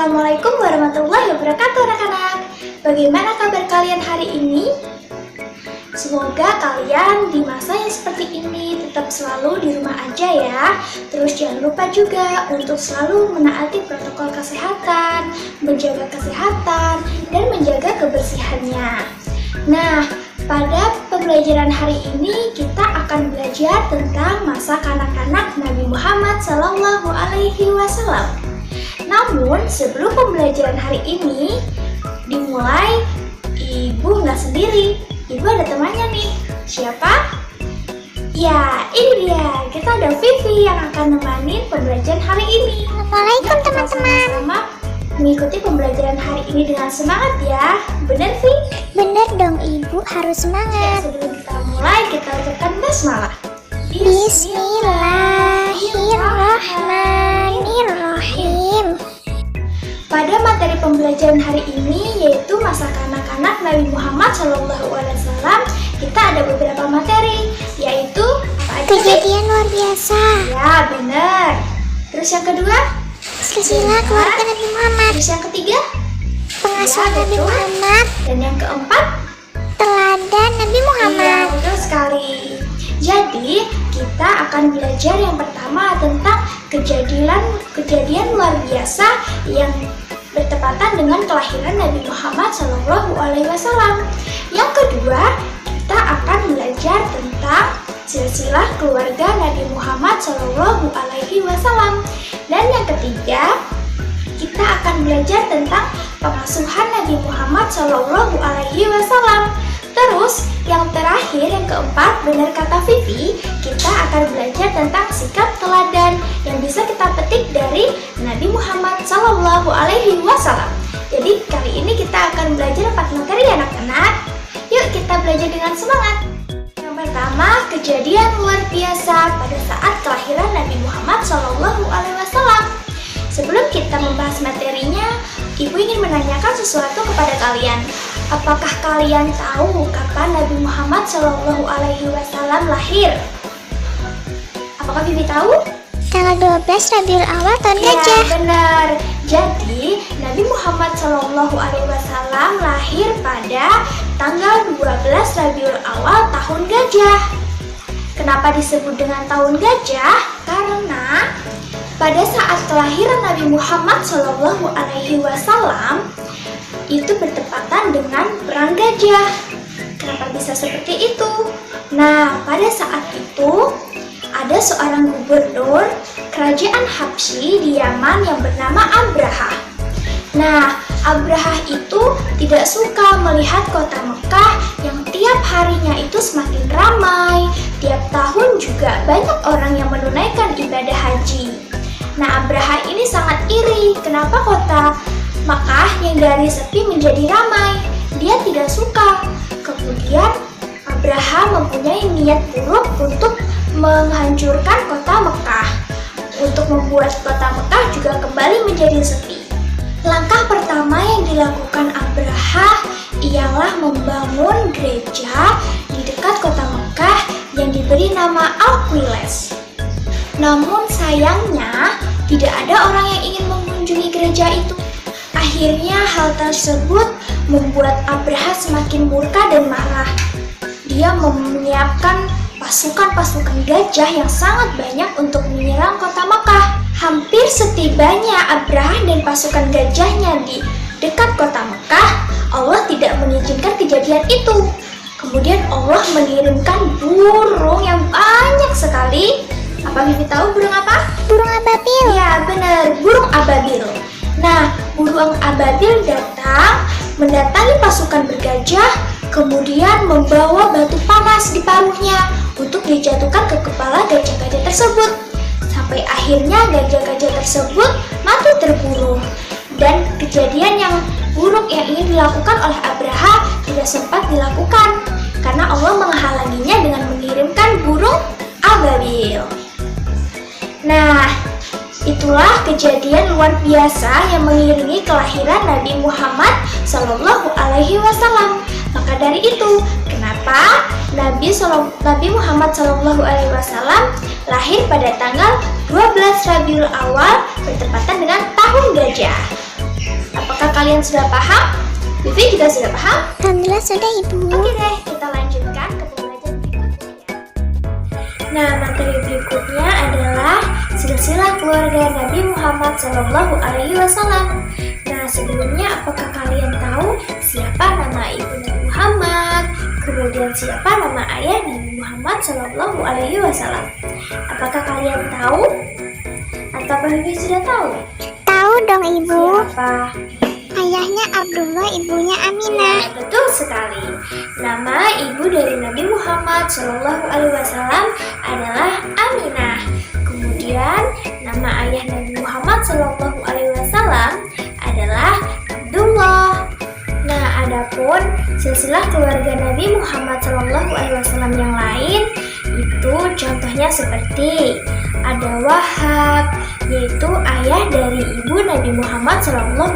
Assalamualaikum warahmatullahi wabarakatuh anak-anak. Bagaimana kabar kalian hari ini? Semoga kalian di masa yang seperti ini tetap selalu di rumah aja ya. Terus jangan lupa juga untuk selalu menaati protokol kesehatan, menjaga kesehatan, dan menjaga kebersihannya. Nah, pada pembelajaran hari ini kita akan belajar tentang masa kanak-kanak Nabi Muhammad SAW. Namun sebelum pembelajaran hari ini dimulai, ibu nggak sendiri, ibu ada temannya nih. Siapa? Ya, ini dia. Kita ada Vivi yang akan menemani pembelajaran hari ini. Assalamualaikum teman-teman. Sama mengikuti pembelajaran hari ini dengan semangat ya. Bener Vi? Bener dong ibu, harus Ya, semangat. sebelum kita mulai, kita ucapkan basmalah. Bismillahirrahmanirrahim. Pada materi pembelajaran hari ini yaitu masa kanak-kanak Nabi Muhammad SAW, kita ada beberapa materi, yaitu apa aja? Kejadian luar biasa. Ya, benar. Terus yang kedua? Silsilah keluarga Nabi Muhammad. Terus yang ketiga? Pengasuhan Ya, Nabi betul. Muhammad. Dan yang keempat? Teladan Nabi Muhammad. Iya, betul sekali. Jadi, kita akan belajar yang pertama tentang kejadian luar biasa yang bertepatan dengan kelahiran Nabi Muhammad SAW. Yang kedua, kita akan belajar tentang silsilah keluarga Nabi Muhammad SAW. Dan yang ketiga, kita akan belajar tentang pengasuhan Nabi Muhammad SAW. Terus, yang terakhir, yang keempat, benar kata Vivi, kita akan belajar tentang sikap teladan yang bisa kita petik dari Nabi Muhammad SAW. Jadi, kali ini kita akan belajar 4 materi anak-anak. Yuk, kita belajar dengan semangat. Yang pertama, kejadian luar biasa pada saat kelahiran Nabi Muhammad SAW. Sebelum kita membahas materinya, Ibu ingin menanyakan sesuatu kepada kalian. Apakah kalian tahu kapan Nabi Muhammad SAW lahir? Apakah Bibi tahu? Tanggal 12 Rabiul Awal tahun Ya, gajah. benar. Jadi, Nabi Muhammad SAW lahir pada tanggal 12 Rabiul Awal tahun gajah. Kenapa disebut dengan tahun gajah? Karena pada saat kelahiran Nabi Muhammad SAW itu bertepatan dengan perang gajah. Kenapa bisa seperti itu? Nah, pada saat itu ada seorang gubernur kerajaan Habsyi di Yaman yang bernama Abraha. Nah, Abraha itu tidak suka melihat kota Mekah yang tiap harinya itu semakin ramai. Tiap tahun juga banyak orang yang menunaikan ibadah haji. Nah, Abraha ini sangat iri. Kenapa kota Makkah yang dari sepi menjadi ramai? Dia tidak suka. Kemudian Abraha mempunyai niat buruk untuk menghancurkan kota Mekah, untuk membuat kota Mekah juga kembali menjadi sepi. Langkah pertama yang dilakukan Abraha ialah membangun gereja di dekat kota Mekah yang diberi nama Al-Qilas. Namun sayangnya tidak ada orang yang ingin mengunjungi gereja itu. Akhirnya hal tersebut membuat Abraha semakin murka dan marah. Dia menyiapkan pasukan-pasukan gajah yang sangat banyak untuk menyerang kota Makkah. Hampir setibanya Abraha dan pasukan gajahnya di dekat kota Makkah, Allah tidak mengizinkan kejadian itu. Kemudian Allah mengirimkan burung yang banyak sekali. Apa Bibi tahu burung apa? Burung ababil. Ya, benar, burung ababil. Nah, burung ababil datang mendatangi pasukan bergajah, kemudian membawa batu panas di paruhnya untuk dijatuhkan ke kepala gajah-gajah tersebut. Sampai akhirnya gajah-gajah tersebut mati terbunuh. Dan kejadian yang buruk yang ingin dilakukan oleh Abraha tidak sempat dilakukan karena Allah menghalanginya dengan mengirimkan burung ababil. Nah, itulah kejadian luar biasa yang mengiringi kelahiran Nabi Muhammad SAW. Maka dari itu, kenapa Nabi Muhammad SAW lahir pada tanggal 12 Rabiul Awal bertepatan dengan tahun gajah? Apakah kalian sudah paham? Vivi juga sudah paham? Alhamdulillah sudah Ibu. Oke deh, kita lanjutkan ke pembelajaran berikutnya. Nah, materi berikutnya adalah silsilah keluarga Nabi Muhammad SAW. Nah, sebelumnya apakah kalian tahu siapa nama ibu Nabi Muhammad? Kemudian siapa nama ayah Nabi Muhammad SAW? Apakah kalian tahu? Atau Vivi sudah tahu? Tahu dong Ibu. Siapa? Ayahnya Abdullah, ibunya Aminah. Ya, betul sekali. Nama ibu dari Nabi Muhammad SAW adalah Aminah. Kemudian nama ayah Nabi Muhammad SAW adalah Abdullah. Nah, adapun silsilah keluarga Nabi Muhammad SAW yang lain itu contohnya seperti ada Wahab, yaitu ayah dari ibu Nabi Muhammad SAW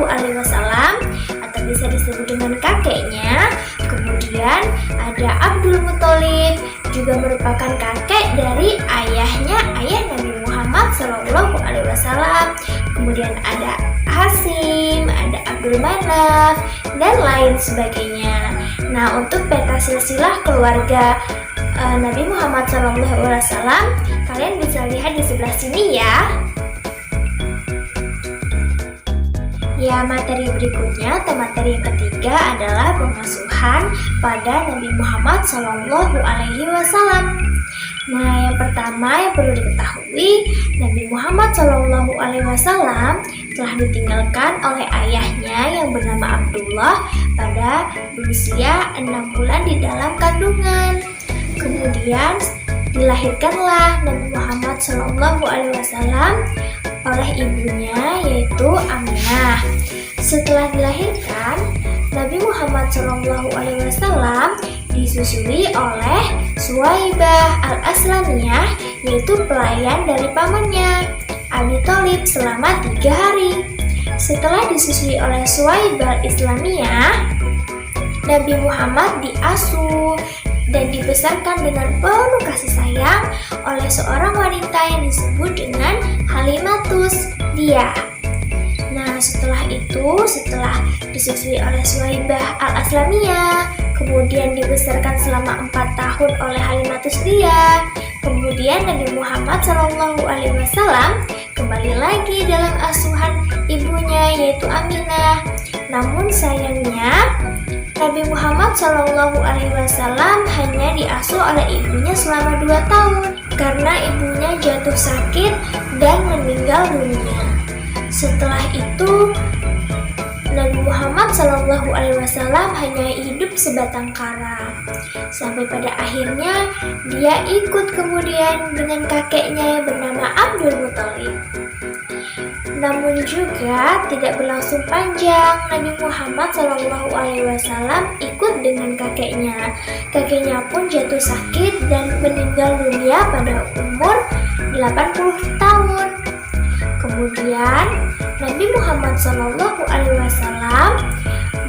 atau bisa disebut dengan kakeknya. Kemudian ada Abdul Muthalib, juga merupakan kakek dari ayahnya ayah Nabi Muhammad SAW. Kemudian ada Hasim, ada Abdul Manaf, dan lain sebagainya. Nah, untuk peta silsilah keluarga Nabi Muhammad SAW, kalian bisa lihat di sebelah sini ya. Ya, materi berikutnya atau materi yang ketiga adalah pengasuhan pada Nabi Muhammad SAW. Nah, yang pertama yang perlu diketahui, Nabi Muhammad SAW telah ditinggalkan oleh ayahnya yang bernama Abdullah pada berusia 6 bulan di dalam kandungan. Kemudian dilahirkanlah Nabi Muhammad SAW oleh ibunya, yaitu Aminah. Setelah dilahirkan, Nabi Muhammad SAW disusui oleh Suwaibah al-Aslamiyah, yaitu pelayan dari pamannya Abi Thalib selama 3 hari. Setelah disusui oleh Suwaibah al-Islamiyah, Nabi Muhammad diasuh dan dibesarkan dengan penuh kasih sayang oleh seorang wanita yang disebut dengan Halimatus Dia. Nah, setelah disusui oleh Suwaibah al-Aslamiyah, kemudian dibesarkan selama 4 tahun oleh Halimatus Dia, kemudian Nabi Muhammad SAW kembali lagi dalam asuhan ibunya, yaitu Aminah. Namun sayangnya Nabi Muhammad SAW hanya diasuh oleh ibunya selama 2 tahun karena ibunya jatuh sakit dan meninggal dunia. Setelah itu Nabi Muhammad SAW hanya hidup sebatang kara sampai pada akhirnya dia ikut kemudian dengan kakeknya yang bernama Abdul Muthalib. Namun juga tidak berlangsung panjang, Nabi Muhammad SAW ikut dengan kakeknya. Kakeknya pun jatuh sakit dan meninggal dunia pada umur 80 tahun. Kemudian Nabi Muhammad SAW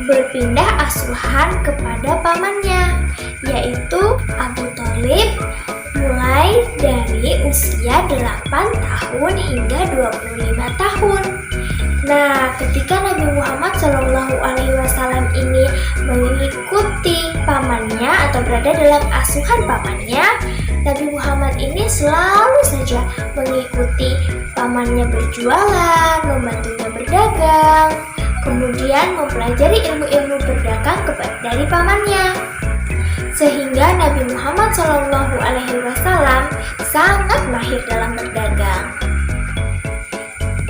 berpindah asuhan kepada pamannya, yaitu Abu Thalib, mulai dari usia 8 tahun hingga 25 tahun. Nah, ketika Nabi Muhammad SAW ini mengikuti pamannya atau berada dalam asuhan pamannya, Nabi Muhammad ini selalu saja mengikuti pamannya berjualan, membantunya berdagang, kemudian mempelajari ilmu-ilmu berdagang dari pamannya. Sehingga Nabi Muhammad SAW sangat mahir dalam berdagang.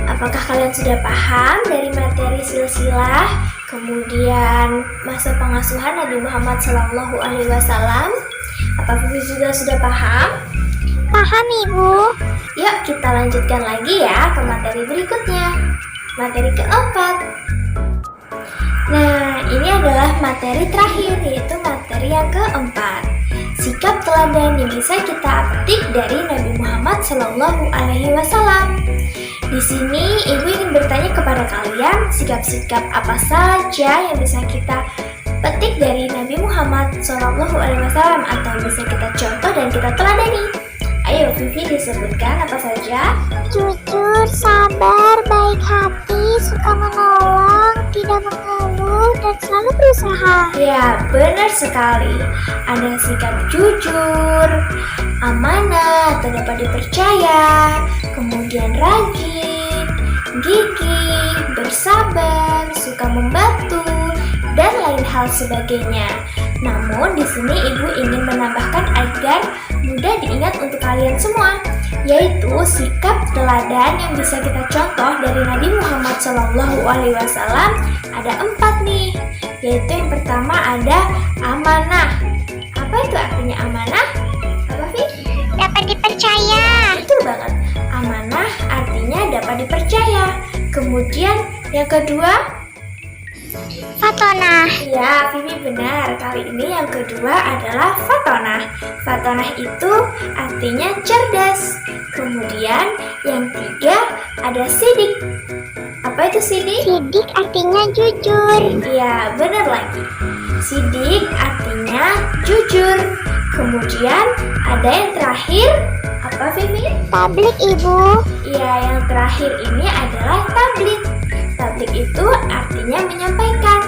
Apakah kalian sudah paham dari materi silsilah, kemudian masa pengasuhan Nabi Muhammad SAW? Apa Vivi juga sudah paham? Paham Ibu. Yuk kita lanjutkan lagi ya ke materi berikutnya. Materi keempat. Nah, ini adalah materi terakhir, yaitu materi yang keempat. Sikap teladan yang bisa kita petik dari Nabi Muhammad SAW. Di sini Ibu ingin bertanya kepada kalian, sikap-sikap apa saja yang bisa kita petik dari Nabi Muhammad SAW atau bisa kita contoh dan kita teladani. Ayo Vivi disebutkan apa saja? Jujur, sabar, baik hati, suka menolong, tidak mengeluh dan selalu berusaha. Ya, benar sekali. Ada sikap jujur, amanah atau dapat dipercaya, kemudian rajin, gigih, bersabar, suka membantu, dan lain hal sebagainya. Namun di sini ibu ingin menambahkan agar mudah diingat untuk kalian semua, yaitu sikap teladan yang bisa kita contoh dari Nabi Muhammad SAW ada 4 nih, yaitu yang pertama ada amanah. Apa itu artinya amanah? Apa Fi? Dapat dipercaya. Betul banget. Amanah artinya dapat dipercaya. Kemudian yang kedua, Fatonah. ya, Vivi benar. Kali ini yang kedua adalah fatonah. Fatonah itu artinya cerdas. Kemudian yang tiga ada sidik. Apa itu sidik? Sidik artinya jujur. Ya, benar lagi. Sidik artinya jujur. Kemudian ada yang terakhir. Apa, Vivi? Tablik, Ibu. Ya, yang terakhir ini adalah tablik. Tablik itu artinya menyampaikan.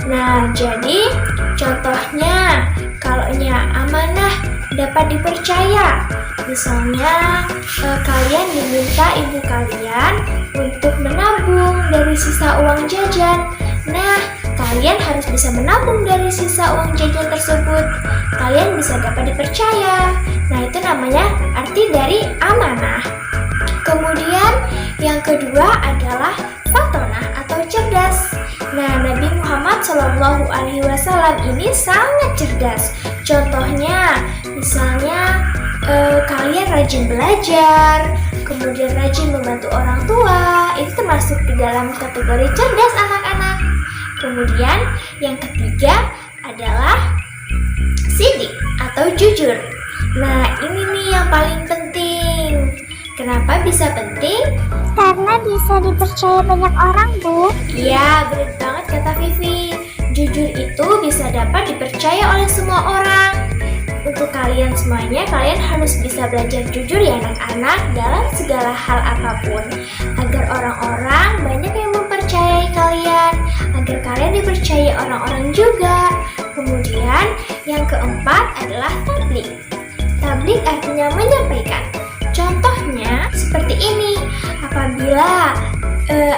Nah, jadi contohnya kalaunya amanah dapat dipercaya. Misalnya kalian diminta ibu kalian untuk menabung dari sisa uang jajan. Nah, kalian harus bisa menabung dari sisa uang jajan tersebut. Kalian bisa dapat dipercaya. Nah, itu namanya arti dari amanah. Kemudian yang kedua adalah fatonah atau cerdas. Nah, Nabi Muhammad SAW ini sangat cerdas. Contohnya, misalnya kalian rajin belajar, kemudian rajin membantu orang tua, itu termasuk di dalam kategori cerdas anak-anak. Kemudian yang ketiga adalah sidik atau jujur. Nah, ini nih yang paling penting. Kenapa bisa penting? Karena bisa dipercaya banyak orang, Bu. Iya, benar banget kata Vivi. Jujur itu bisa dapat dipercaya oleh semua orang. Untuk kalian semuanya, kalian harus bisa belajar jujur ya anak-anak dalam segala hal apapun. Agar orang-orang banyak yang mempercayai kalian. Agar kalian dipercayai orang-orang juga. Kemudian yang keempat adalah tablik. Tablik artinya menyampaikan. Contohnya seperti ini, apabila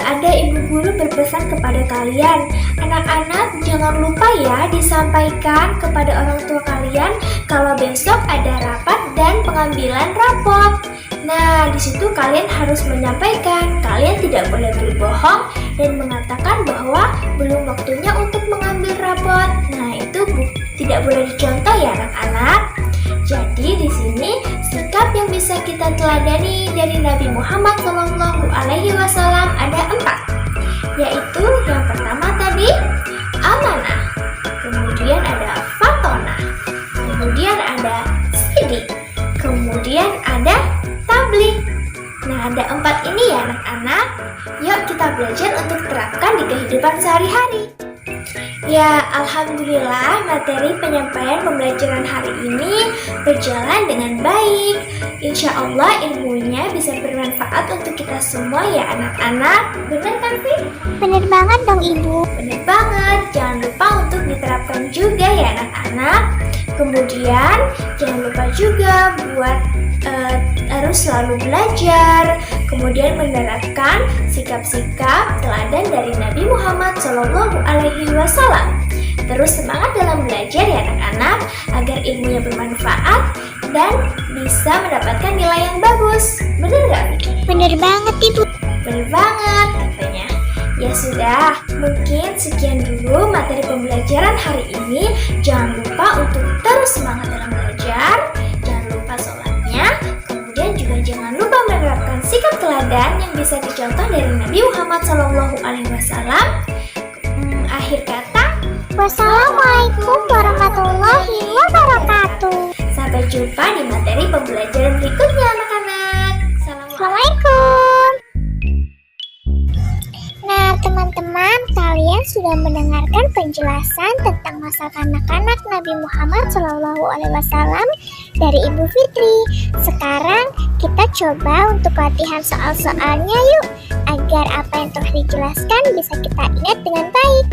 ada ibu guru berpesan kepada kalian, anak-anak jangan lupa ya disampaikan kepada orang tua kalian kalau besok ada rapat dan pengambilan rapot. Nah, di situ kalian harus menyampaikan, kalian tidak boleh berbohong dan mengatakan bahwa belum waktunya untuk mengambil rapot. Nah, itu tidak boleh dicontoh ya anak-anak. Jadi di sini sikap yang bisa kita teladani dari Nabi Muhammad SAW ada 4, yaitu yang pertama tadi amanah, kemudian ada fatonah, kemudian ada sidik, kemudian ada tablik. Nah, ada 4 ini ya anak-anak. Yuk kita belajar untuk terapkan di kehidupan sehari-hari. Ya, alhamdulillah materi penyampaian pembelajaran hari ini berjalan dengan baik. Insya Allah ilmunya bisa bermanfaat untuk kita semua ya anak-anak. Benar kan, Fi? Bener banget dong, Ibu. Benar banget. Jangan lupa untuk diterapkan juga ya anak-anak. Kemudian jangan lupa juga buat harus selalu belajar, kemudian menerapkan sikap-sikap teladan dari Nabi Muhammad SAW. Terus semangat dalam belajar ya anak-anak, agar ilmunya bermanfaat dan bisa mendapatkan nilai yang bagus. Bener nggak? Bener banget, Ibu. Bener banget katanya. Ya sudah, mungkin sekian dulu materi pembelajaran hari ini. Jangan lupa untuk terus semangat dalam belajar. Jangan lupa sholatnya. Kemudian juga jangan lupa menerapkan sikap teladan yang bisa dicontoh dari Nabi Muhammad SAW. Akhir kata, Wassalamualaikum warahmatullahi wabarakatuh. sampai jumpa di materi pembelajaran berikutnya anak-anak. Assalamualaikum. Nah, teman-teman, kalian sudah mendengarkan penjelasan tentang masa kanak-kanak Nabi Muhammad SAW dari Ibu Fitri. Sekarang kita coba untuk latihan soal-soalnya yuk, agar apa yang telah dijelaskan bisa kita ingat dengan baik.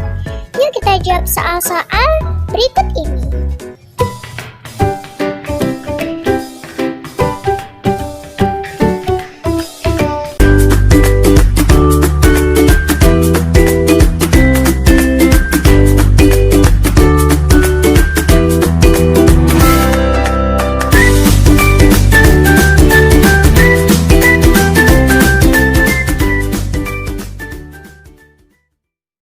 Yuk kita jawab soal-soal berikut ini.